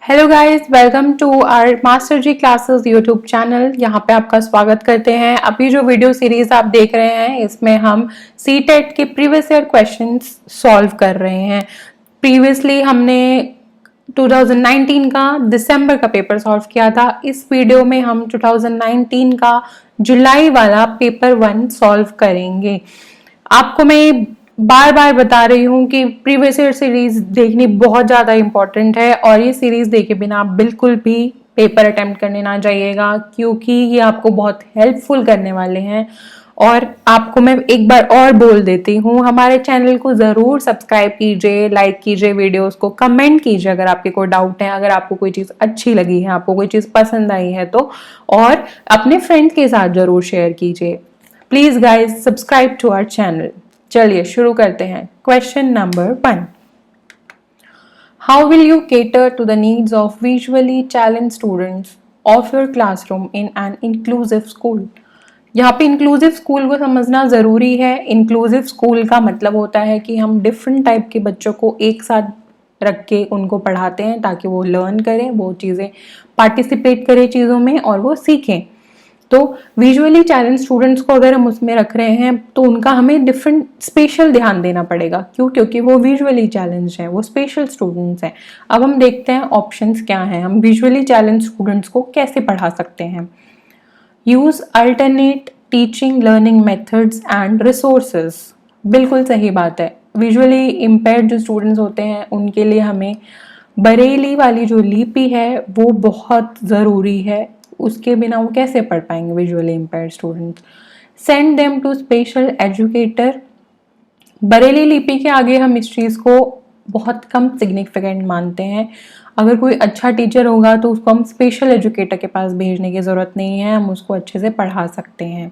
Hello guys, welcome to our master ji classes YouTube channel. यहाँ पे आपका स्वागत करते हैं। अभी जो वीडियो सीरीज आप देख रहे हैं इसमें हम सीटेट के प्रीवियस ईयर क्वेश्चंस सॉल्व कर रहे हैं। प्रीवियसली हमने 2019 का दिसंबर का पेपर सॉल्व किया था। इस वीडियो में हम 2019 का जुलाई वाला पेपर 1 सॉल्व करेंगे। आपको मैं बार बार बता रही हूँ कि प्रीवियस ईयर सीरीज देखनी बहुत ज़्यादा इंपॉर्टेंट है और ये सीरीज देखे बिना आप बिल्कुल भी पेपर अटेम्प्ट करने ना जाइएगा, क्योंकि ये आपको बहुत हेल्पफुल करने वाले हैं। और आपको मैं एक बार और बोल देती हूँ, हमारे चैनल को ज़रूर सब्सक्राइब कीजिए, लाइक कीजिए, वीडियोस को कमेंट कीजिए अगर आपके कोई डाउट है, अगर आपको कोई चीज़ अच्छी लगी है, आपको कोई चीज़ पसंद आई है तो, और अपने फ्रेंड्स के साथ ज़रूर शेयर कीजिए। Please guys subscribe to our channel. चलिए शुरू करते हैं। Question number 1, how will you cater to the needs of visually challenged students of your classroom in an inclusive school. यहाँ पे इंक्लूसिव स्कूल को समझना ज़रूरी है। इंक्लूसिव स्कूल का मतलब होता है कि हम डिफरेंट टाइप के बच्चों को एक साथ रख के उनको पढ़ाते हैं ताकि वो लर्न करें, वो चीज़ें पार्टिसिपेट करें चीज़ों में और वो सीखें। तो विजुअली चैलेंज स्टूडेंट्स को अगर हम उसमें रख रहे हैं तो उनका हमें डिफरेंट स्पेशल ध्यान देना पड़ेगा। क्यों? क्योंकि वो विजुअली चैलेंज हैं, वो स्पेशल स्टूडेंट्स हैं। अब हम देखते हैं ऑप्शंस क्या हैं, हम विजुअली चैलेंज स्टूडेंट्स को कैसे पढ़ा सकते हैं। Use alternate teaching learning methods and resources. बिल्कुल सही बात है। विजुअली इम्पेयर्ड जो स्टूडेंट्स होते हैं उनके लिए हमें बरेली वाली जो लिपि है वो बहुत ज़रूरी है। उसके बिना वो कैसे पढ़ पाएंगे visually impaired students. Send them to special educator. Braille लिपि के आगे हम इस चीज़ को बहुत कम सिग्निफिकेंट मानते हैं। अगर कोई अच्छा टीचर होगा तो उसको हम स्पेशल एजुकेटर के पास भेजने की ज़रूरत नहीं है, हम उसको अच्छे से पढ़ा सकते हैं।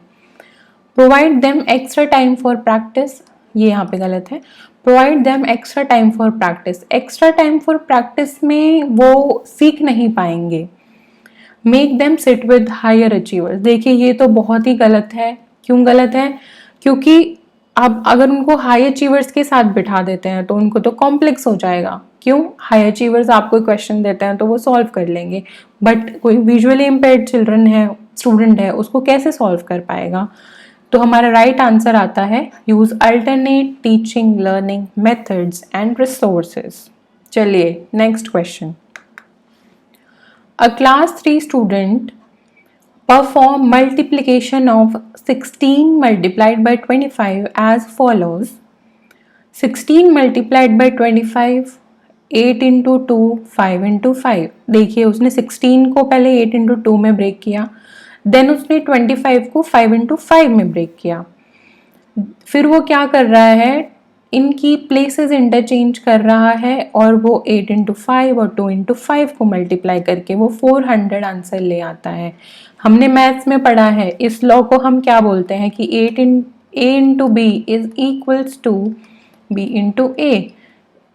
Provide them extra time for practice, ये यहाँ पे गलत है। Provide them extra time for practice, extra time for practice में वो सीख नहीं पाएंगे। Make them sit with higher achievers, देखिए ये तो बहुत ही गलत है। क्यों गलत है? क्योंकि अब अगर उनको हाई अचीवर्स के साथ बिठा देते हैं तो उनको तो कॉम्प्लेक्स हो जाएगा। क्यों? हाई अचीवर्स आपको क्वेश्चन देते हैं तो वो सॉल्व कर लेंगे, बट कोई विजुअली इम्पेयर्ड चिल्ड्रन है, स्टूडेंट है, उसको कैसे सॉल्व कर पाएगा? तो हमारा राइट आंसर आता है use alternate teaching learning methods and resources. चलिए next question. A class 3 student perform multiplication of 16 multiplied by 25 as follows. 16 multiplied by 25, 8 into 2, 5 into 5। देखिए उसने 16 को पहले 8 into 2 में ब्रेक किया, देन उसने 25 को 5 into 5 में ब्रेक किया। फिर वो क्या कर रहा है, इनकी प्लेसेस इंटरचेंज कर रहा है और वो 8 into 5 और 2 into 5 को मल्टीप्लाई करके वो 400 आंसर ले आता है। हमने मैथ्स में पढ़ा है, इस लॉ को हम क्या बोलते हैं कि A into B is equals to B into A।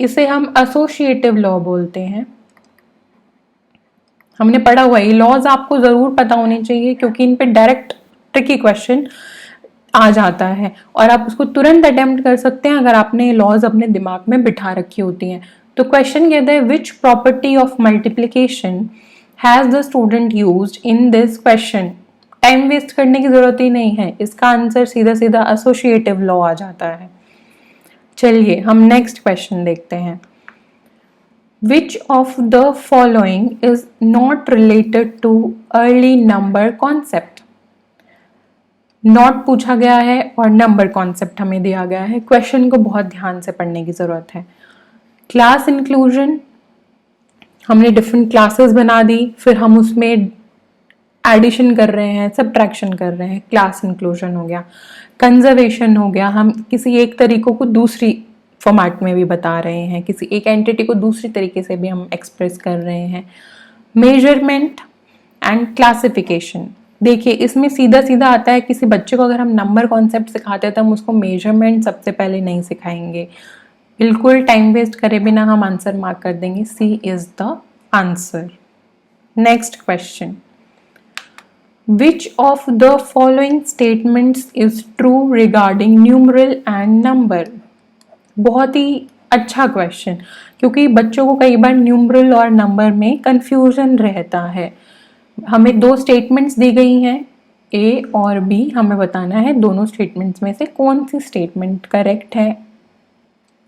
इसे हम एसोसिएटिव लॉ बोलते हैं। हमने पढ़ा हुआ है, ये लॉज आपको ज़रूर पता होने चाहिए क्योंकि इन पे डायरेक्ट ट्रिकी क्वेश्चन आ जाता है और आप उसको तुरंत अटेम्प्ट कर सकते हैं अगर आपने लॉज अपने दिमाग में बिठा रखी होती हैं। तो क्वेश्चन कहता है which property of multiplication has the student used in this question. Time waste करने की जरूरत ही नहीं है, इसका आंसर सीधा सीधा एसोसिएटिव लॉ आ जाता है। चलिए हम नेक्स्ट क्वेश्चन देखते हैं। विच of the following is not related too early number concept. Not पूछा गया है और नंबर कॉन्सेप्ट हमें दिया गया है। क्वेश्चन को बहुत ध्यान से पढ़ने की जरूरत है। क्लास इंक्लूजन, हमने डिफरेंट क्लासेस बना दी, फिर हम उसमें एडिशन कर रहे हैं, सब्ट्रैक्शन कर रहे हैं, क्लास इंक्लूजन हो गया। कंजर्वेशन हो गया, हम किसी एक तरीकों को दूसरी फॉर्मेट में भी बता रहे हैं, किसी एक एंटिटी को दूसरी तरीके से भी हम एक्सप्रेस कर रहे हैं। मेजरमेंट एंड क्लासिफिकेशन, देखिए इसमें सीधा सीधा आता है, किसी बच्चे को अगर हम नंबर कॉन्सेप्ट सिखाते हैं तो हम उसको मेजरमेंट सबसे पहले नहीं सिखाएंगे। बिल्कुल टाइम वेस्ट करे बिना हम आंसर मार्क कर देंगे, C is the answer. Next question. Which of the following statements is true regarding numeral and number. बहुत ही अच्छा क्वेश्चन, क्योंकि बच्चों को कई बार न्यूमरल और नंबर में कंफ्यूजन रहता है। हमें दो स्टेटमेंट्स दी गई हैं ए और बी, हमें बताना है दोनों स्टेटमेंट्स में से कौन सी स्टेटमेंट करेक्ट है।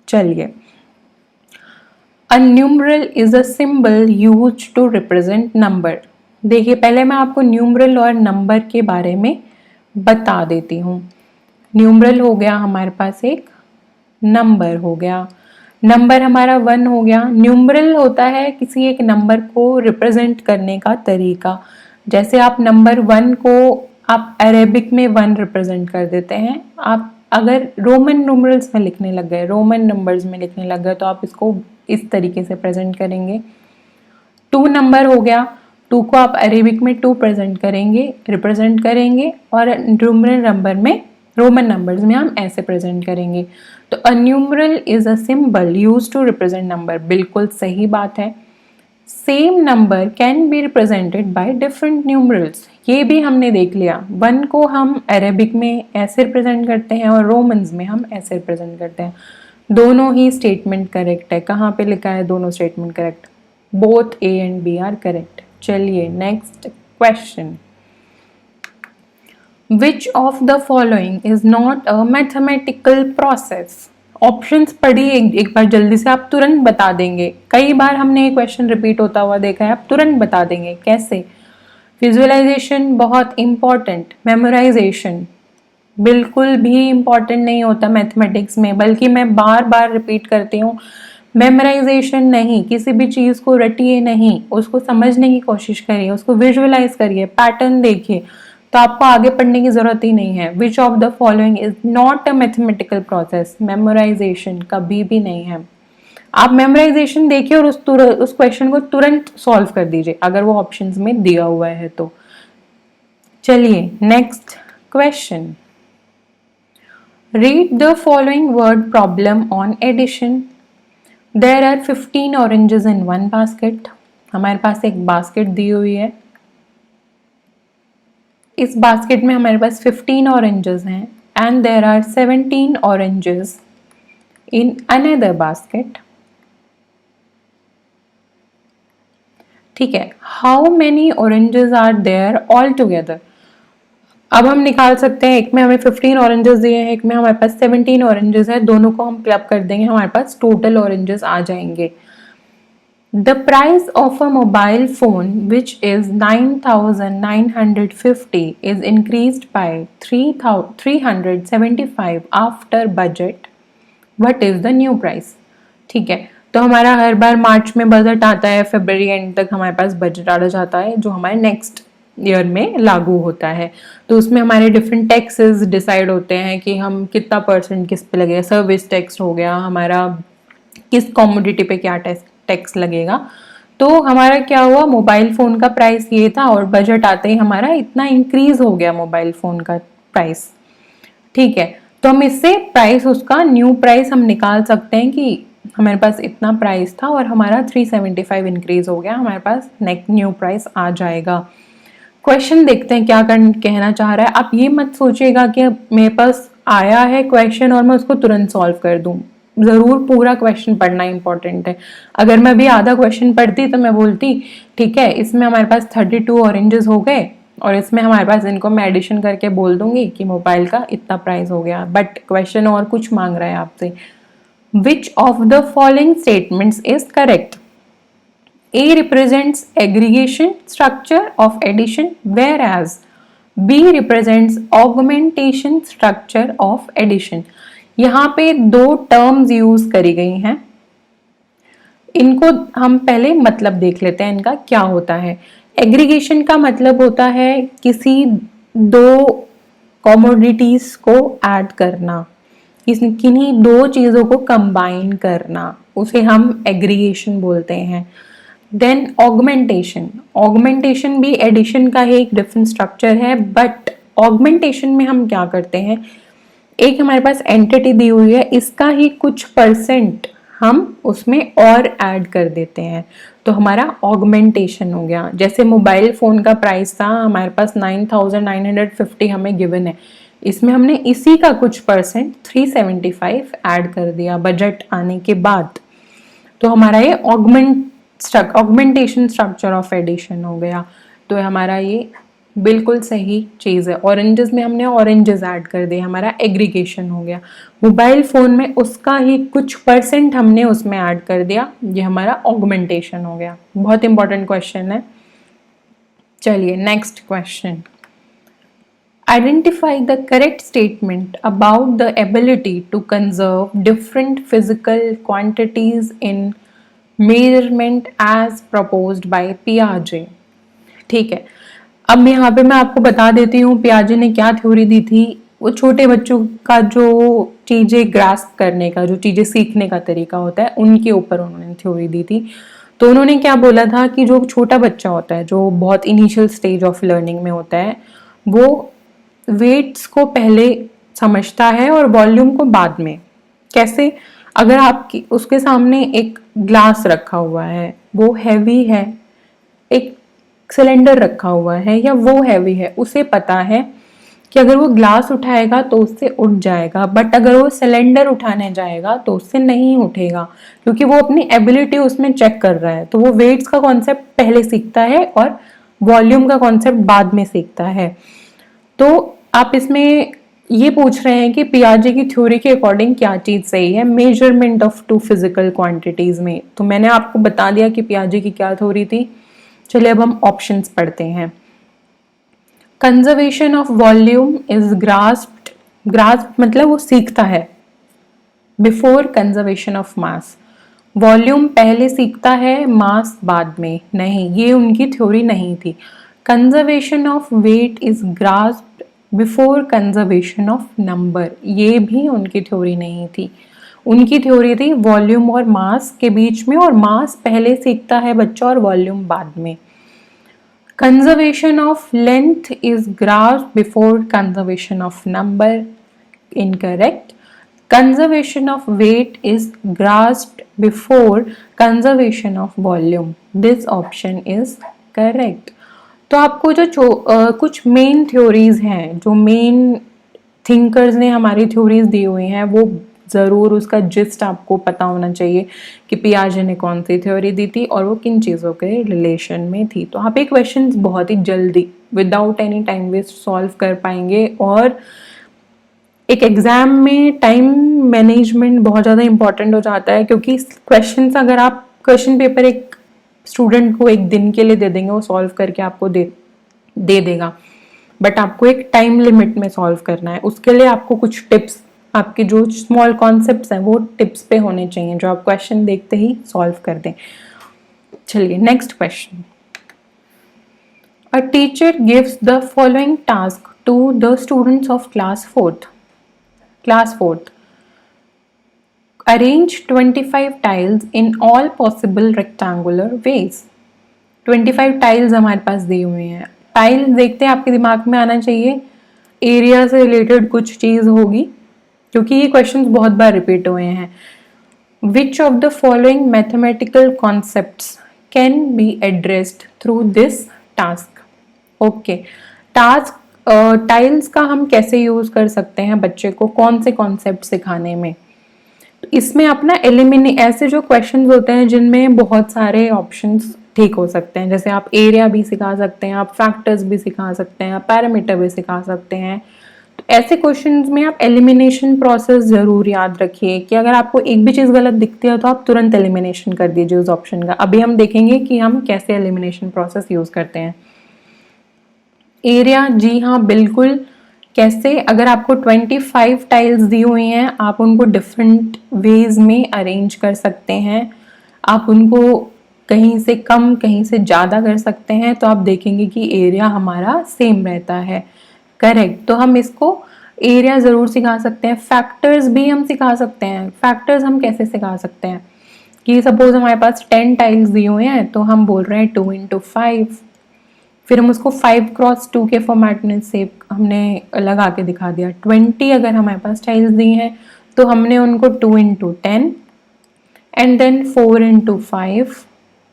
चलिए, a numeral is a symbol used to represent number. देखिए, पहले मैं आपको न्यूमरल और नंबर के बारे में बता देती हूँ। न्यूमरल हो गया हमारे पास एक, नंबर हो गया। नंबर हमारा 1 हो गया। न्यूमरल होता है किसी एक नंबर को रिप्रेजेंट करने का तरीका। जैसे आप नंबर 1 को आप अरेबिक में 1 रिप्रेजेंट कर देते हैं। आप अगर रोमन न्यूमरल्स में लिखने लग गए, रोमन नंबर्स में लिखने लग गए, तो आप इसको इस तरीके से प्रेजेंट करेंगे। 2 नंबर हो गया, 2 को आप अरेबिक में 2 प्रेजेंट करेंगे, रिप्रेजेंट करेंगे, और न्यूमरल नंबर में, रोमन नंबर्स में हम ऐसे प्रेजेंट करेंगे। तो a numeral is a symbol use to represent number, बिल्कुल सही बात है। Same number can be represented by different numerals, ये भी हमने देख लिया। 1 को हम अरेबिक में ऐसे रिप्रेजेंट करते हैं और रोमन्स में हम ऐसे रिप्रेजेंट करते हैं। दोनों ही स्टेटमेंट करेक्ट है। कहाँ पे लिखा है दोनों statement correct? Both A and B are correct. चलिए, next question. Which of the following is not a mathematical process? Options पढ़िए एक बार जल्दी से, आप तुरंत बता देंगे। कई बार हमने ये क्वेश्चन रिपीट होता हुआ देखा है, आप तुरंत बता देंगे। कैसे? विजुअलाइजेशन बहुत इंपॉर्टेंट, मेमोराइजेशन बिल्कुल भी इंपॉर्टेंट नहीं होता मैथमेटिक्स में, बल्कि मैं बार बार रिपीट करती हूँ, मेमोराइजेशन नहीं। किसी भी चीज को रटिए नहीं, उसको समझने की कोशिश करिए, उसको विजुअलाइज करिए, पैटर्न देखिए, तो आपको आगे पढ़ने की जरूरत ही नहीं है। विच of the following is not a mathematical process? Memorisation कभी भी नहीं है। आप मेमोराइजेशन देखिए और उस क्वेश्चन को तुरंत सॉल्व कर दीजिए अगर वो ऑप्शंस में दिया हुआ है तो। चलिए, next question. Read the following word problem on addition. There are 15 oranges in one basket. हमारे पास एक बास्केट दी हुई है। इस बास्केट में हमारे पास 15 ऑरेंजेस हैं and there are 17 oranges in another basket. ठीक है, how many oranges are there all together? अब हम निकाल सकते हैं, एक में हमें 15 ऑरेंजेस दिए हैं, एक में हमारे पास 17 ऑरेंजेस है, दोनों को हम क्लब कर देंगे, हमारे पास टोटल ऑरेंजेस आ जाएंगे। The price of a mobile phone which is 9,950 is increased by 375 after budget. What is the new price? ठीक है, तो हमारा हर बार मार्च में बजट आता है, फरवरी एंड तक हमारे पास बजट आ जाता है जो हमारे नेक्स्ट ईयर में लागू होता है। तो उसमें हमारे डिफरेंट टैक्सेस डिसाइड होते हैं कि हम कितना परसेंट किस पे लगेगा। सर्विस टैक्स हो गया हमारा, किस कमोडिटी पे क्या टैक्स लगेगा। तो हमारा क्या हुआ, मोबाइल फोन का प्राइस ये था और बजट आते ही हमारा इतना इंक्रीज हो गया मोबाइल फोन का प्राइस। ठीक है, तो हम इससे प्राइस, उसका न्यू प्राइस हम निकाल सकते हैं कि हमारे पास इतना प्राइस था और हमारा 375 इंक्रीज हो गया, हमारे पास नेक्स्ट न्यू प्राइस आ जाएगा। क्वेश्चन देखते हैं क्या कहना चाह रहा है। आप ये मत सोचिएगा कि मेरे पास आया है क्वेश्चन और मैं उसको तुरंत सॉल्व कर दूं। जरूर पूरा क्वेश्चन पढ़ना इंपॉर्टेंट है। अगर मैं भी आधा क्वेश्चन पढ़ती तो मैं बोलती ठीक है, इसमें हमारे पास 32 ऑरेंजेस हो गए और इसमें हमारे पास, इनको मैं एडिशन करके बोल दूंगी कि मोबाइल का इतना प्राइस हो गया। बट क्वेश्चन और कुछ मांग रहा है आपसे। विच of the following statements is correct? A represents aggregation structure of addition, whereas B represents augmentation structure of addition. यहाँ पे दो टर्म्स यूज करी गई हैं, इनको हम पहले मतलब देख लेते हैं इनका क्या होता है। एग्रीगेशन का मतलब होता है किसी दो कमोडिटीज को ऐड करना, किन्हीं दो चीजों को कंबाइन करना, उसे हम एग्रीगेशन बोलते हैं। देन ऑगमेंटेशन, ऑगमेंटेशन भी एडिशन का ही एक डिफरेंट स्ट्रक्चर है, बट ऑगमेंटेशन में हम क्या करते हैं, एक हमारे पास एंटिटी दी हुई है, इसका ही कुछ परसेंट हम उसमें और ऐड कर देते हैं, तो हमारा ऑगमेंटेशन हो गया। जैसे मोबाइल फोन का प्राइस था हमारे पास 9,950 हमें गिवन है, इसमें हमने इसी का कुछ परसेंट 375 ऐड कर दिया बजट आने के बाद। तो हमारा ये ऑगमेंटेशन स्ट्रक्चर ऑफ एडिशन हो गया। तो हमारा ये बिल्कुल सही चीज़ है। ऑरेंजेस में हमने ऑरेंजेस ऐड कर दिए, हमारा एग्रीगेशन हो गया। मोबाइल फ़ोन में उसका ही कुछ परसेंट हमने उसमें ऐड कर दिया, ये हमारा ऑगमेंटेशन हो गया। बहुत इंपॉर्टेंट क्वेश्चन है। चलिए next question, identify the correct statement about the ability to conserve different physical quantities in measurement as proposed by Piaget। ठीक है, अब यहाँ पे मैं आपको बता देती हूँ पियाजे ने क्या थ्योरी दी थी। वो छोटे बच्चों का जो चीज़ें ग्रास्प करने का, जो चीज़ें सीखने का तरीका होता है, उनके ऊपर उन्होंने थ्योरी दी थी। तो उन्होंने क्या बोला था कि जो छोटा बच्चा होता है, जो बहुत इनिशियल स्टेज ऑफ लर्निंग में होता है, वो वेट्स को पहले समझता है और वॉल्यूम को बाद में। कैसे? अगर आपकी उसके सामने एक ग्लास रखा हुआ है, वो हैवी है, एक सिलेंडर रखा हुआ है या वो हैवी है, उसे पता है कि अगर वो ग्लास उठाएगा तो उससे उठ जाएगा, बट अगर वो सिलेंडर उठाने जाएगा तो उससे नहीं उठेगा, क्योंकि वो अपनी एबिलिटी उसमें चेक कर रहा है। तो वो वेट्स का कॉन्सेप्ट पहले सीखता है और वॉल्यूम का कॉन्सेप्ट बाद में सीखता है। तो आप इसमें ये पूछ रहे हैं कि पियाजे की थ्योरी के अकॉर्डिंग क्या चीज सही है measurement of two physical quantities में। तो मैंने आपको बता दिया कि पियाजे की क्या थ्योरी थी। चलिए अब हम ऑप्शंस पढ़ते हैं। कंजर्वेशन ऑफ वॉल्यूम इज ग्रास्प्ड मतलब वो सीखता है, before conservation of mass. Volume पहले सीखता है, मास बाद में। नहीं, ये उनकी थ्योरी नहीं थी। Conservation of weight is grasped before conservation of number, ये भी उनकी थ्योरी नहीं थी। उनकी थ्योरी थी वॉल्यूम और मास के बीच में, और मास पहले सीखता है बच्चा और वॉल्यूम बाद में। Conservation of length is grasped before conservation of number, incorrect. Conservation of weight is grasped before conservation of volume, this option is correct. तो आपको जो कुछ मेन थ्योरीज हैं, जो मेन थिंकर्स ने हमारी थ्योरीज दी हुई हैं, वो ज़रूर उसका जिस्ट आपको पता होना चाहिए कि पियाजे ने कौन सी थ्योरी दी थी और वो किन चीज़ों के रिलेशन में थी। तो आप ये क्वेश्चंस बहुत ही जल्दी without any time waste solve कर पाएंगे। और एक एग्ज़ाम में टाइम मैनेजमेंट बहुत ज़्यादा इंपॉर्टेंट हो जाता है, क्योंकि क्वेश्चंस अगर आप क्वेश्चन पेपर एक स्टूडेंट को एक दिन के लिए दे देंगे, वो सॉल्व करके आपको दे देगा, बट आपको एक टाइम लिमिट में सॉल्व करना है। उसके लिए आपको कुछ टिप्स, आपके जो स्मॉल कॉन्सेप्ट्स हैं वो टिप्स पे होने चाहिए, जो आप क्वेश्चन देखते ही सॉल्व कर दें। चलिए next question, a teacher gives the following task to the students of class fourth. Arrange 25 tiles in all possible rectangular ways. 25 tiles हमारे पास दी हुई हैं। टाइल्स देखते हैं, आपके दिमाग में आना चाहिए एरिया से रिलेटेड कुछ चीज होगी, क्योंकि ये क्वेश्चंस बहुत बार रिपीट हुए हैं। विच of the following mathematical concepts can be addressed through this task. Okay, task tiles का हम कैसे यूज कर सकते हैं बच्चे को कौन से कॉन्सेप्ट सिखाने में। इसमें अपना ऐसे जो क्वेश्चंस होते हैं जिनमें बहुत सारे ऑप्शंस ठीक हो सकते हैं, जैसे आप एरिया भी सिखा सकते हैं, आप फैक्टर्स भी सिखा सकते हैं, आप पैरामीटर भी सिखा सकते हैं। तो ऐसे क्वेश्चंस में आप एलिमिनेशन प्रोसेस जरूर याद रखिए कि अगर आपको एक भी चीज गलत दिखती है तो आप तुरंत एलिमिनेशन कर दीजिए उस ऑप्शन का। अभी हम देखेंगे कि हम कैसे एलिमिनेशन प्रोसेस यूज करते हैं। एरिया, जी हाँ बिल्कुल। कैसे? अगर आपको 25 टाइल्स दी हुई हैं, आप उनको डिफरेंट वेज में अरेंज कर सकते हैं। आप उनको कहीं से कम कहीं से ज़्यादा कर सकते हैं, तो आप देखेंगे कि एरिया हमारा सेम रहता है। करेक्ट, तो हम इसको एरिया ज़रूर सिखा सकते हैं। फैक्टर्स भी हम सिखा सकते हैं। फैक्टर्स हम कैसे सिखा सकते हैं कि सपोज हमारे पास 10 टाइल्स दिए हुए हैं, तो हम बोल रहे हैं 2 into 5, फिर हम उसको 5 क्रॉस 2 के फॉर्मेट में सेव हमने लगा के दिखा दिया। 20 अगर हमारे पास टाइल्स दी हैं तो हमने उनको 2 into 10 एंड देन 4 into 5।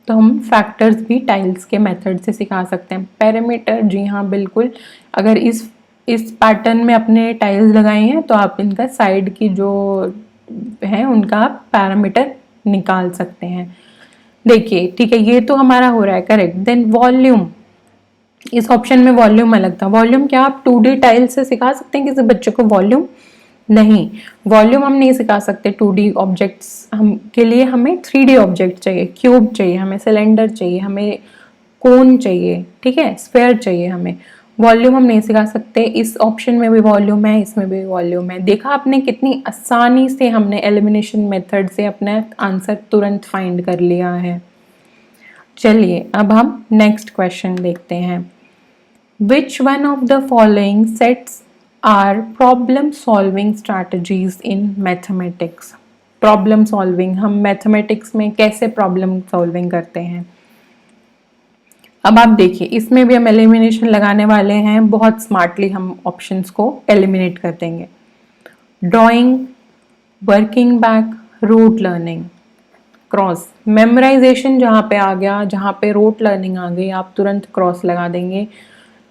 तो हम फैक्टर्स भी टाइल्स के मेथड से सिखा सकते हैं। पैरामीटर, जी हाँ बिल्कुल। अगर इस पैटर्न में अपने टाइल्स लगाए हैं तो आप इनका साइड की जो है उनका आप पैरामीटर निकाल सकते हैं। देखिए ठीक है, ये तो हमारा हो रहा है करेक्ट। देन वॉल्यूम, इस ऑप्शन में वॉल्यूम अलग था। वॉल्यूम क्या आप 2D टाइल से सिखा सकते हैं किसी बच्चे को वॉल्यूम? नहीं, वॉल्यूम हम नहीं सिखा सकते 2D ऑब्जेक्ट्स हम के लिए। हमें 3D ऑब्जेक्ट चाहिए, क्यूब चाहिए, हमें सिलेंडर चाहिए, हमें कोन चाहिए, ठीक है, स्फेयर चाहिए हमें। वॉल्यूम हम नहीं सिखा सकते। इस ऑप्शन में भी वॉल्यूम है, इसमें भी वॉल्यूम है। देखा आपने कितनी आसानी से हमने एलिमिनेशन मेथड से अपना आंसर तुरंत फाइंड कर लिया है। चलिए अब हम नेक्स्ट क्वेश्चन देखते हैं। Which one of the following sets are problem solving strategies in mathematics? Problem solving, हम मैथमेटिक्स में कैसे प्रॉब्लम सॉल्विंग करते हैं? अब आप देखिए, इसमें भी हम एलिमिनेशन लगाने वाले हैं। बहुत स्मार्टली हम ऑप्शंस को एलिमिनेट कर देंगे। Drawing, working back, rote learning, cross. Memorization जहाँ पे आ गया, जहाँ पे रूट लर्निंग आ गई, आप तुरंत क्रॉस लगा देंगे,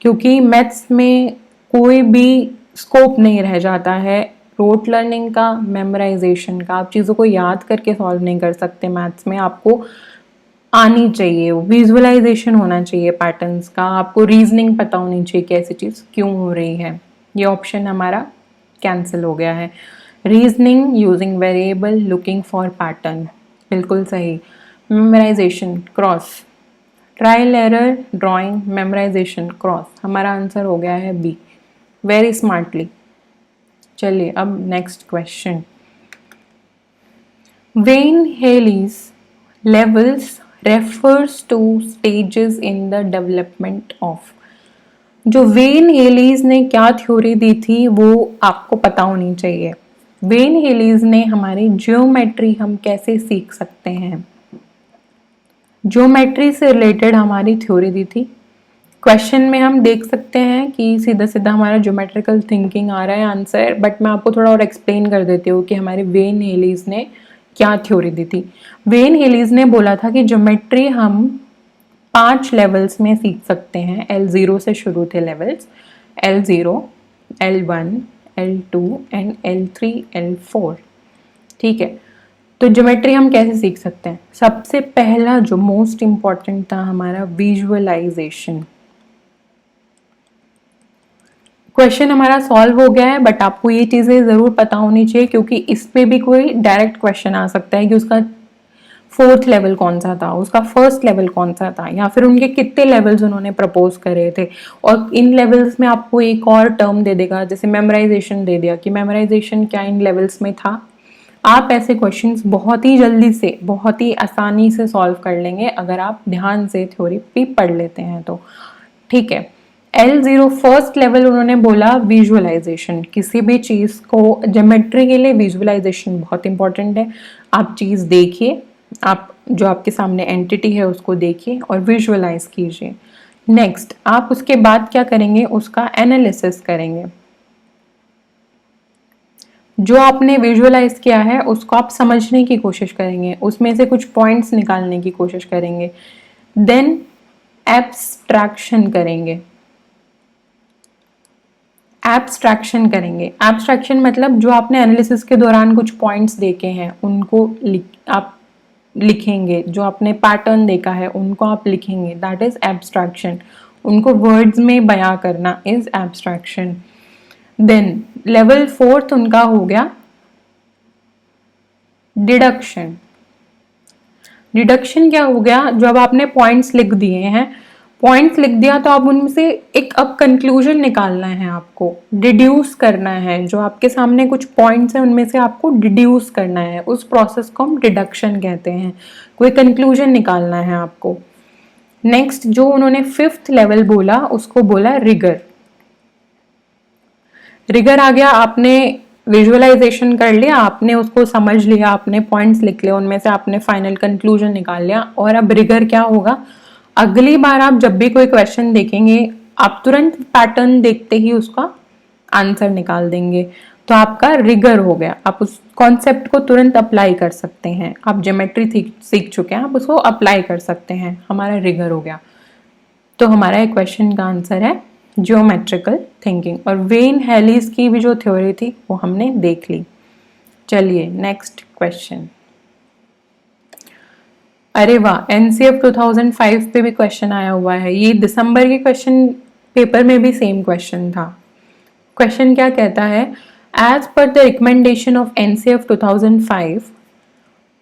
क्योंकि मैथ्स में कोई भी स्कोप नहीं रह जाता है रूट लर्निंग का, मेमोराइजेशन का। आप चीज़ों को याद करके सॉल्व नहीं कर सकते मैथ्स में, आपको आनी चाहिए, विजुअलाइजेशन होना चाहिए पैटर्न्स का, आपको रीजनिंग पता होनी चाहिए कि ऐसी चीज़ क्यों हो रही है। ये ऑप्शन हमारा कैंसिल हो गया है। Reasoning using variable looking for pattern, बिल्कुल सही। Memorization cross, trial error, drawing, memorization cross, हमारा आंसर हो गया है बी, वेरी स्मार्टली। चलिए अब next question. Van Hiele's levels refers to stages in the development of. जो वेन हेलीज ने क्या थ्योरी दी थी वो आपको पता होनी चाहिए। वेन हेलीज ने हमारी ज्योमेट्री हम कैसे सीख सकते हैं, ज्योमेट्री से रिलेटेड हमारी थ्योरी दी थी। क्वेश्चन में हम देख सकते हैं कि सीधा सीधा हमारा ज्योमेट्रिकल थिंकिंग आ रहा है आंसर, बट मैं आपको थोड़ा और एक्सप्लेन कर देती हूँ कि हमारे वेन हेलीज ने क्या थ्योरी दी थी। वेन हेलीज ने बोला था कि ज्योमेट्री हम 5 लेवल्स में सीख सकते हैं। L0 से शुरू थे levels, L0, L1, L2 and L3, L4, ठीक है। तो ज्योमेट्री हम कैसे सीख सकते हैं? सबसे पहला जो मोस्ट इंपॉर्टेंट था हमारा विजुअलाइजेशन। क्वेश्चन हमारा सॉल्व हो गया है, बट आपको ये चीजें जरूर पता होनी चाहिए, क्योंकि इस पे भी कोई डायरेक्ट क्वेश्चन आ सकता है कि उसका 4th लेवल कौन सा था, उसका 1st लेवल कौन सा था, या फिर उनके कितने लेवल्स उन्होंने प्रपोज करे थे। और इन लेवल्स में आपको एक और टर्म दे देगा, जैसे मेमोराइजेशन दे दिया कि मेमोराइजेशन क्या इन लेवल्स में था। आप ऐसे क्वेश्चंस बहुत ही जल्दी से, बहुत ही आसानी से सॉल्व कर लेंगे अगर आप ध्यान से थ्योरी भी पढ़ लेते हैं तो, ठीक है। L0 फर्स्ट लेवल उन्होंने बोला विजुअलाइजेशन। किसी भी चीज को ज्योमेट्री के लिए विजुअलाइजेशन बहुत इंपॉर्टेंट है। आप चीज देखिए, आप जो आपके सामने एंटिटी है उसको देखिए और विजुअलाइज कीजिए। नेक्स्ट आप उसके बाद क्या करेंगे, उसका एनालिसिस करेंगे। जो आपने विजुअलाइज किया है उसको आप समझने की कोशिश करेंगे, उसमें से कुछ पॉइंट्स निकालने की कोशिश करेंगे। देन एब्स्ट्रैक्शन करेंगे। एब्स्ट्रैक्शन करेंगे, एब्स्ट्रैक्शन मतलब जो आपने एनालिसिस के दौरान कुछ पॉइंट्स देखे हैं उनको आप लिखेंगे, जो आपने पैटर्न देखा है उनको आप लिखेंगे, दैट इज एब्स्ट्रैक्शन। उनको वर्ड्स में बयां करना is abstraction. Then level 4th उनका हो गया डिडक्शन। डिडक्शन क्या हो गया, जब आपने पॉइंट्स लिख दिए हैं, पॉइंट्स लिख दिया तो आप उनमें से एक अब कंक्लूजन निकालना है, आपको डिड्यूस करना है। जो आपके सामने कुछ पॉइंट्स हैं उनमें से आपको डिड्यूस करना है, उस प्रोसेस को हम डिडक्शन कहते हैं। कोई कंक्लूजन निकालना है आपको। नेक्स्ट जो उन्होंने 5th लेवल बोला उसको बोला रिगर। रिगर आ गया, आपने विजुअलाइजेशन कर लिया, आपने उसको समझ लिया, आपने पॉइंट्स लिख लिया, उनमें से आपने फाइनल कंक्लूजन निकाल लिया। और अब रिगर क्या होगा, अगली बार आप जब भी कोई क्वेश्चन देखेंगे आप तुरंत पैटर्न देखते ही उसका आंसर निकाल देंगे, तो आपका रिगर हो गया। आप उस कॉन्सेप्ट को तुरंत अप्लाई कर सकते हैं। आप ज्योमेट्री सीख चुके हैं, आप उसको अप्लाई कर सकते हैं, हमारा रिगर हो गया। तो हमारा क्वेश्चन का आंसर है जियोमेट्रिकल थिंकिंग, और वेन हेलिस की भी जो थ्योरी थी वो हमने देख ली। चलिए नेक्स्ट क्वेश्चन। अरे वाह, एनसीएफ 2005 पे भी क्वेश्चन आया हुआ है। ये दिसंबर के क्वेश्चन पेपर में भी सेम क्वेश्चन था। क्वेश्चन क्या कहता है, as per the recommendation of NCF 2005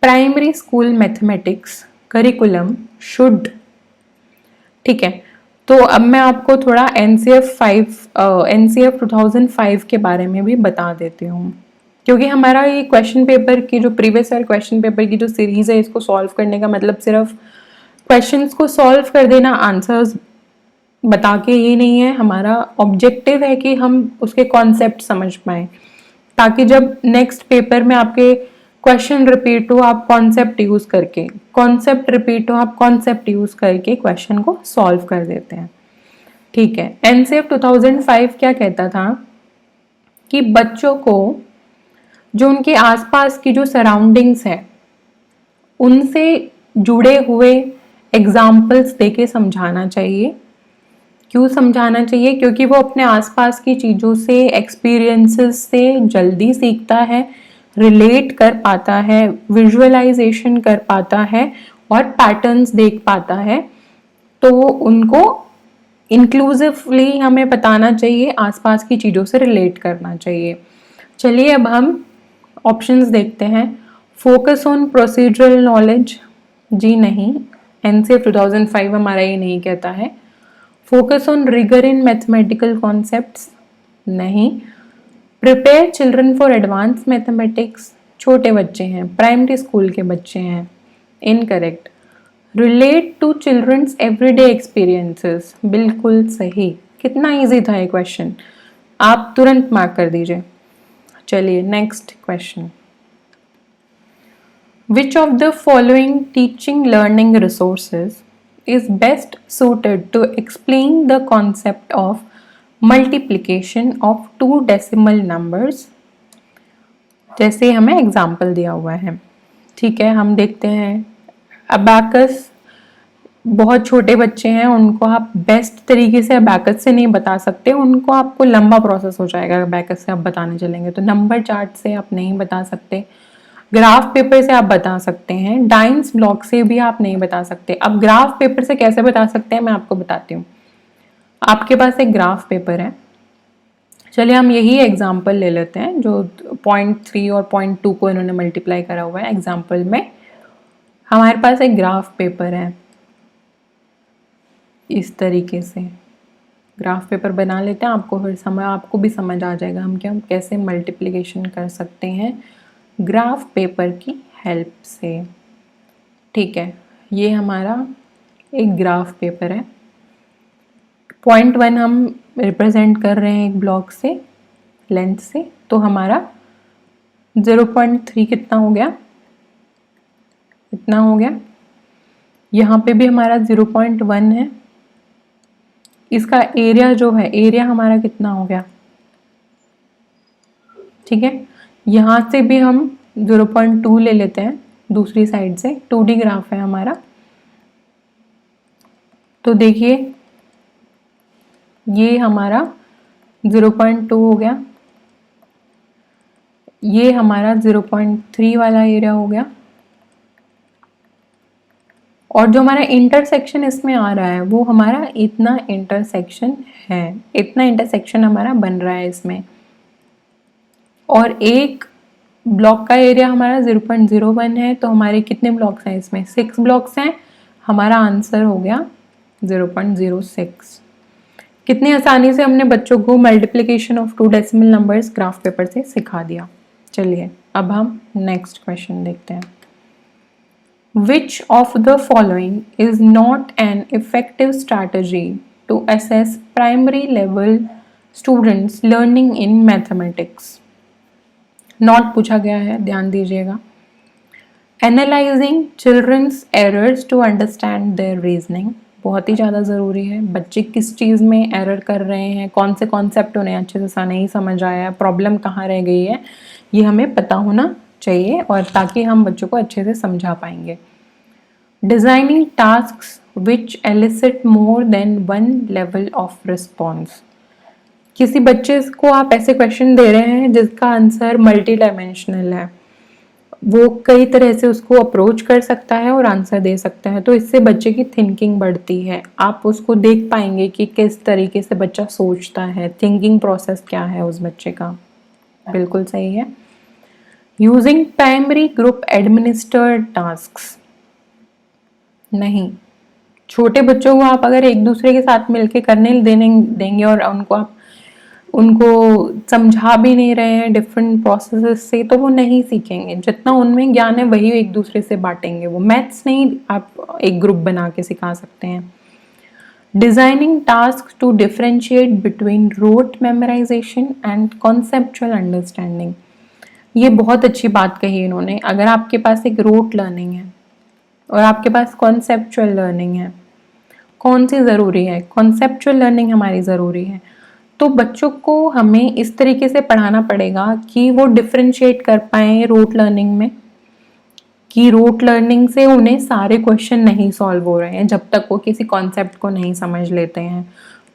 primary school mathematics curriculum should. ठीक है, तो अब मैं आपको थोड़ा एनसीएफ 2005 के बारे में भी बता देती हूँ, क्योंकि हमारा ये क्वेश्चन पेपर की जो प्रीवियस ईयर क्वेश्चन पेपर की जो सीरीज है, इसको सॉल्व करने का मतलब सिर्फ क्वेश्चंस को सॉल्व कर देना, आंसर्स बता के ये नहीं है। हमारा ऑब्जेक्टिव है कि हम उसके कॉन्सेप्ट समझ पाए, ताकि जब नेक्स्ट पेपर में आपके क्वेश्चन रिपीट हो आप कॉन्सेप्ट यूज करके, कॉन्सेप्ट रिपीट हो आप कॉन्सेप्ट यूज करके क्वेश्चन को सॉल्व कर देते हैं। ठीक है, एनसीएफ 2005 क्या कहता था कि बच्चों को जो उनके आसपास की जो सराउंडिंग्स है उनसे जुड़े हुए एग्जाम्पल्स देके समझाना चाहिए। क्यों समझाना चाहिए? क्योंकि वो अपने आसपास की चीज़ों से, एक्सपीरियंसेस से जल्दी सीखता है, रिलेट कर पाता है, विजुअलाइजेशन कर पाता है और पैटर्न्स देख पाता है। तो उनको इंक्लूसिवली हमें बताना चाहिए, आसपास की चीज़ों से रिलेट करना चाहिए। चलिए अब हम ऑप्शंस देखते हैं। फोकस ऑन प्रोसीजरल नॉलेज, जी नहीं, एनसीएफ 2005 हमारा ये नहीं कहता है। Focus on rigour in mathematical concepts, नहीं। Prepare children for advance mathematics, छोटे बच्चे हैं, प्राइमरी स्कूल के बच्चे हैं, incorrect. Relate to children's everyday experiences, बिल्कुल सही। कितना इजी था ये क्वेश्चन, आप तुरंत मार्क कर दीजिए। चलिए next question. Which of the following teaching learning resources is best suited to explain the concept of multiplication of two decimal numbers? जैसे हमें एग्जाम्पल दिया हुआ है। ठीक है, हम देखते हैं अबैकस। बहुत छोटे बच्चे हैं, उनको आप बेस्ट तरीके से अबैकस से नहीं बता सकते, उनको आपको लंबा प्रोसेस हो जाएगा अबैकस से आप बताने चलेंगे तो। नंबर चार्ट से आप नहीं बता सकते, ग्राफ पेपर से आप बता सकते हैं, डाइंस ब्लॉक से भी आप नहीं बता सकते। अब ग्राफ पेपर से कैसे बता सकते हैं मैं आपको बताती हूँ। आपके पास एक ग्राफ पेपर है, चलिए हम यही एग्जाम्पल ले लेते हैं जो 0.3 और 0.2 को इन्होंने मल्टीप्लाई करा हुआ है। एग्जाम्पल में हमारे पास एक ग्राफ पेपर है, इस तरीके से ग्राफ पेपर बना लेते हैं। आपको भी समझ आ जाएगा हम कैसे मल्टीप्लिकेशन कर सकते हैं ग्राफ पेपर की हेल्प से। ठीक है, ये हमारा एक ग्राफ पेपर है। 0.1 हम रिप्रेजेंट कर रहे हैं एक ब्लॉक से, लेंथ से, तो हमारा 0.3 कितना हो गया, इतना हो गया। यहाँ पे भी हमारा 0.1 है। इसका एरिया जो है, एरिया हमारा कितना हो गया, ठीक है। यहाँ से भी हम 0.2 ले लेते हैं दूसरी साइड से, 2D ग्राफ है हमारा। तो देखिए ये हमारा 0.2 हो गया, ये हमारा 0.3 वाला एरिया हो गया, और जो हमारा इंटरसेक्शन इसमें आ रहा है वो हमारा इतना इंटरसेक्शन है, इतना इंटरसेक्शन हमारा बन रहा है इसमें। और एक ब्लॉक का एरिया हमारा 0.01 है, तो हमारे कितने ब्लॉक्स हैं इसमें, 6 ब्लॉक्स हैं। हमारा आंसर हो गया 0.06। कितनी आसानी से हमने बच्चों को multiplication of 2 decimal numbers graph paper से सिखा दिया। चलिए अब हम नेक्स्ट क्वेश्चन देखते हैं। Which of the following is not an effective strategy to assess primary level students learning in mathematics? Not पूछा गया है, ध्यान दीजिएगा। Analyzing children's errors to understand their reasoning, बहुत ही ज़्यादा ज़रूरी है। बच्चे किस चीज़ में एरर कर रहे हैं, कौन से कॉन्सेप्ट उन्हें अच्छे से नहीं समझ आया, प्रॉब्लम कहाँ रह गई है, ये हमें पता होना चाहिए, और ताकि हम बच्चों को अच्छे से समझा पाएंगे। Designing tasks which elicit more than one level of response, किसी बच्चे को आप ऐसे क्वेश्चन दे रहे हैं जिसका आंसर मल्टी डायमेंशनल है, वो कई तरह से उसको अप्रोच कर सकता है और आंसर दे सकता है, तो इससे बच्चे की थिंकिंग बढ़ती है। आप उसको देख पाएंगे कि किस तरीके से बच्चा सोचता है, थिंकिंग प्रोसेस क्या है उस बच्चे का। बिल्कुल सही है। Using primary group administered tasks, नहीं। छोटे बच्चों को आप अगर एक दूसरे के साथ मिलके करने देंगे और उनको समझा भी नहीं रहे हैं डिफरेंट प्रोसेसेस से, तो वो नहीं सीखेंगे। जितना उनमें ज्ञान है वही एक दूसरे से बांटेंगे। वो मैथ्स नहीं आप एक ग्रुप बना के सिखा सकते हैं। Designing task to differentiate between rote memorization and conceptual understanding, ये बहुत अच्छी बात कही इन्होंने। अगर आपके पास एक रोट लर्निंग है और आपके पास कॉन्सेप्चुअल लर्निंग है, कौन सी ज़रूरी है? कॉन्सेप्चुअल लर्निंग हमारी ज़रूरी है। तो बच्चों को हमें इस तरीके से पढ़ाना पड़ेगा कि वो डिफरेंशिएट कर पाए रोट लर्निंग में, कि रोट लर्निंग से उन्हें सारे क्वेश्चन नहीं सॉल्व हो रहे हैं जब तक वो किसी कॉन्सेप्ट को नहीं समझ लेते हैं।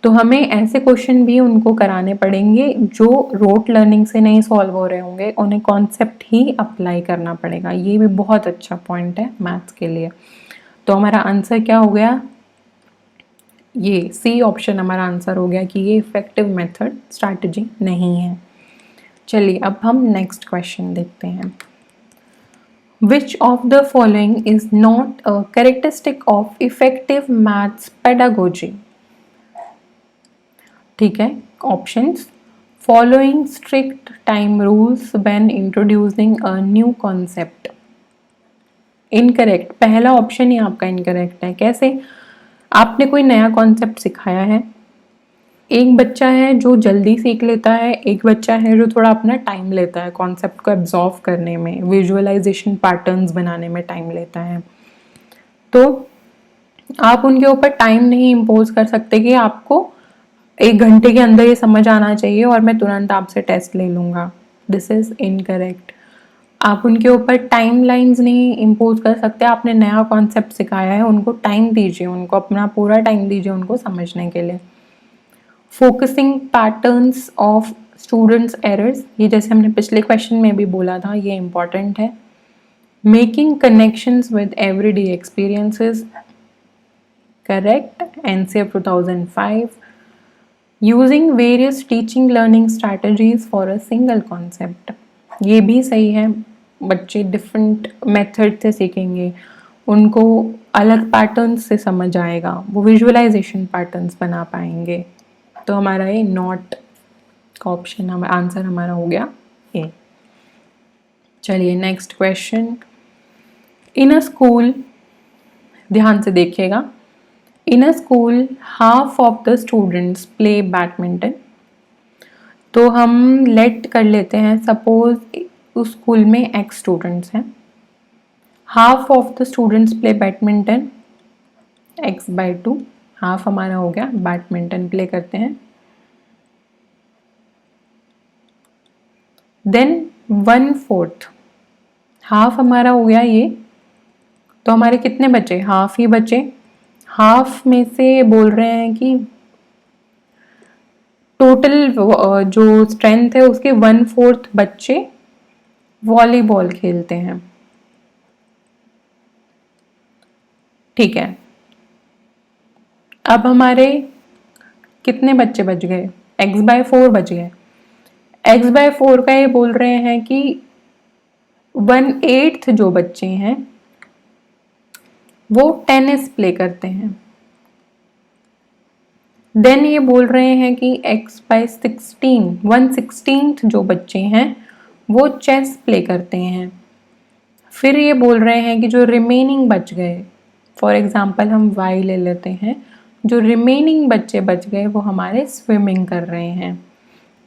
तो हमें ऐसे क्वेश्चन भी उनको कराने पड़ेंगे जो रोट लर्निंग से नहीं सॉल्व हो रहे होंगे, उन्हें कॉन्सेप्ट ही अप्लाई करना पड़ेगा। ये भी बहुत अच्छा पॉइंट है मैथ्स के लिए। तो हमारा आंसर क्या हो गया? ये सी ऑप्शन हमारा आंसर हो गया कि ये इफेक्टिव मेथड स्ट्रैटेजी नहीं है। चलिए अब हम नेक्स्ट क्वेश्चन देखते हैं। Which of the following is not a characteristic of effective maths pedagogy? ठीक है, options: following strict time rules when introducing a new concept. Incorrect, पहला ऑप्शन ही आपका इनकरेक्ट है। कैसे? आपने कोई नया कॉन्सेप्ट सिखाया है, एक बच्चा है जो जल्दी सीख लेता है, एक बच्चा है जो थोड़ा अपना टाइम लेता है कॉन्सेप्ट को एब्जॉर्व करने में, विजुअलाइजेशन पैटर्न्स बनाने में टाइम लेता है। तो आप उनके ऊपर टाइम नहीं इम्पोज कर सकते कि आपको 1 घंटे के अंदर ये समझ आना चाहिए और मैं तुरंत आपसे टेस्ट ले लूँगा। This is incorrect. आप उनके ऊपर टाइम लाइन्स नहीं इम्पोज कर सकते। आपने नया कॉन्सेप्ट सिखाया है, उनको टाइम दीजिए, उनको अपना पूरा टाइम दीजिए उनको समझने के लिए। Focusing patterns of students errors, ये जैसे हमने पिछले क्वेश्चन में भी बोला था, ये इंपॉर्टेंट है। Making connections with everyday experiences, correct, NCF 2005। Using various teaching learning strategies for a single concept, ये भी सही है। बच्चे डिफरेंट मेथड से सीखेंगे, उनको अलग पैटर्न्स से समझ आएगा, वो विजुअलाइजेशन पैटर्न्स बना पाएंगे। तो हमारा ये नॉट का ऑप्शन आंसर हमारा हो गया ए। चलिए next question. In a school, ध्यान से देखिएगा, in a school half of the students play badminton. तो हम लेट कर लेते हैं, सपोज उस स्कूल में एक्स स्टूडेंट्स हैं, half of the students play badminton, x/2, half हमारा हो गया, बैडमिंटन प्ले करते हैं। देन 1/4, हाफ हमारा हो गया ये। तो हमारे कितने बचे? हाफ ही बचे। हाफ में से बोल रहे हैं कि टोटल जो स्ट्रेंथ है उसके 1/4 बच्चे वॉलीबॉल खेलते हैं। ठीक है, अब हमारे कितने बच्चे बच गए? x/4 बच गए। x/4 का ये बोल रहे हैं कि 1/8 जो बच्चे हैं वो टेनिस प्ले करते हैं। देन ये बोल रहे हैं कि x/16, 1/16 जो बच्चे हैं वो चेस प्ले करते हैं। फिर ये बोल रहे हैं कि जो रिमेनिंग बच गए, फॉर एग्जाम्पल हम y ले लेते हैं, जो रिमेनिंग बच्चे बच गए वो हमारे स्विमिंग कर रहे हैं।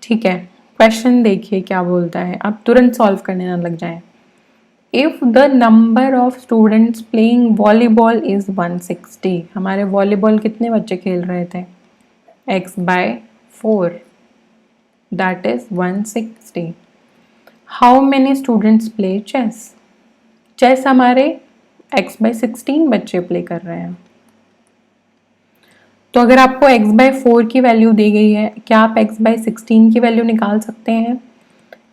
ठीक है, क्वेश्चन देखिए क्या बोलता है, आप तुरंत सॉल्व करने ना लग जाएं। If the number of students playing volleyball is 160, हमारे वॉलीबॉल कितने बच्चे खेल रहे थे? x/4, that is 160। How many students play chess? Chess हमारे x/16 बच्चे प्ले कर रहे हैं। तो अगर आपको x/4 की वैल्यू दी गई है, क्या आप x/16 की वैल्यू निकाल सकते हैं?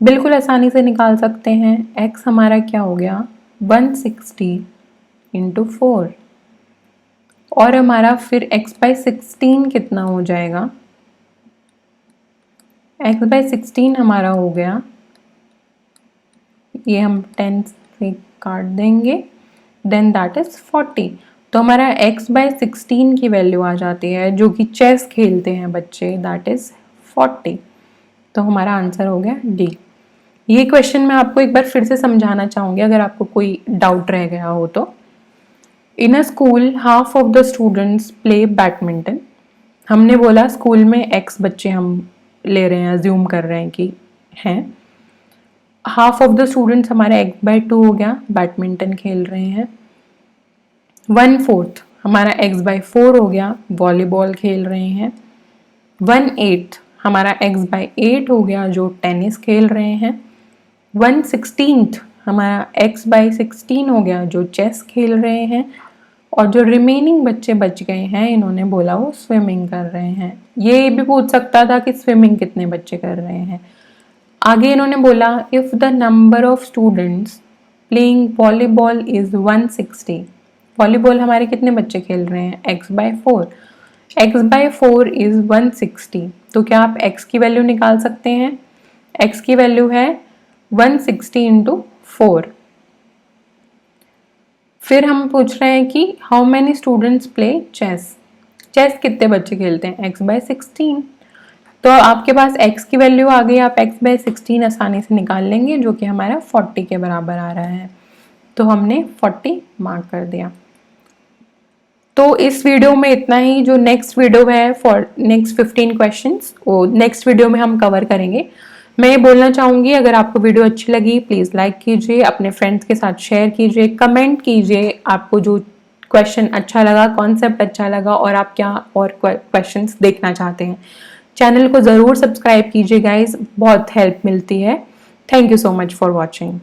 बिल्कुल आसानी से निकाल सकते हैं। x हमारा क्या हो गया 160 इंटू 4, और हमारा फिर x/16 कितना हो जाएगा, x/16 हमारा हो गया, ये हम 10 से काट देंगे, देन दैट इज 40। तो हमारा x/16 की वैल्यू आ जाती है, जो कि चेस खेलते हैं बच्चे, दैट इज 40। तो हमारा आंसर हो गया डी। ये क्वेश्चन मैं आपको एक बार फिर से समझाना चाहूँगी अगर आपको कोई डाउट रह गया हो तो। In a school half of the students play badminton. हमने बोला स्कूल में x बच्चे हम ले रहे हैं, अज्यूम कर रहे हैं कि हैं। हाफ ऑफ द स्टूडेंट्स हमारा x/2 हो गया, बैडमिंटन खेल रहे हैं। 1/4 हमारा x/4 हो गया, वॉलीबॉल खेल रहे हैं। 1/8 हमारा x/8 हो गया, जो टेनिस खेल रहे हैं। 1/16 हमारा x/16 हो गया, जो चेस खेल रहे हैं। और जो रिमेनिंग बच्चे बच गए हैं, इन्होंने बोला वो स्विमिंग कर रहे हैं। ये भी पूछ सकता था कि स्विमिंग कितने बच्चे कर रहे हैं। आगे इन्होंने बोला if the number of students playing volleyball is 160। Volleyball हमारे कितने बच्चे खेल रहे हैं, x/4। x/4 is 160। तो क्या आप x की वैल्यू निकाल सकते हैं? x की वैल्यू है 160 इंटू 4। फिर हम पूछ रहे हैं कि how many students play chess. Chess कितने बच्चे खेलते हैं, x/16। तो आपके पास x की वैल्यू आ गई, आप x/16 आसानी से निकाल लेंगे, जो कि हमारा 40 के बराबर आ रहा है। तो हमने 40 मार्क कर दिया। तो इस वीडियो में इतना ही। जो नेक्स्ट वीडियो है फॉर नेक्स्ट 15 क्वेश्चंस, वो नेक्स्ट वीडियो में हम कवर करेंगे। मैं ये बोलना चाहूँगी, अगर आपको वीडियो अच्छी लगी प्लीज़ लाइक कीजिए, अपने फ्रेंड्स के साथ शेयर कीजिए, कमेंट कीजिए आपको जो क्वेश्चन अच्छा लगा, कॉन्सेप्ट अच्छा लगा, और आप क्या और क्वेश्चंस देखना चाहते हैं। चैनल को ज़रूर सब्सक्राइब कीजिए गाइज, बहुत हेल्प मिलती है। Thank you so much for watching.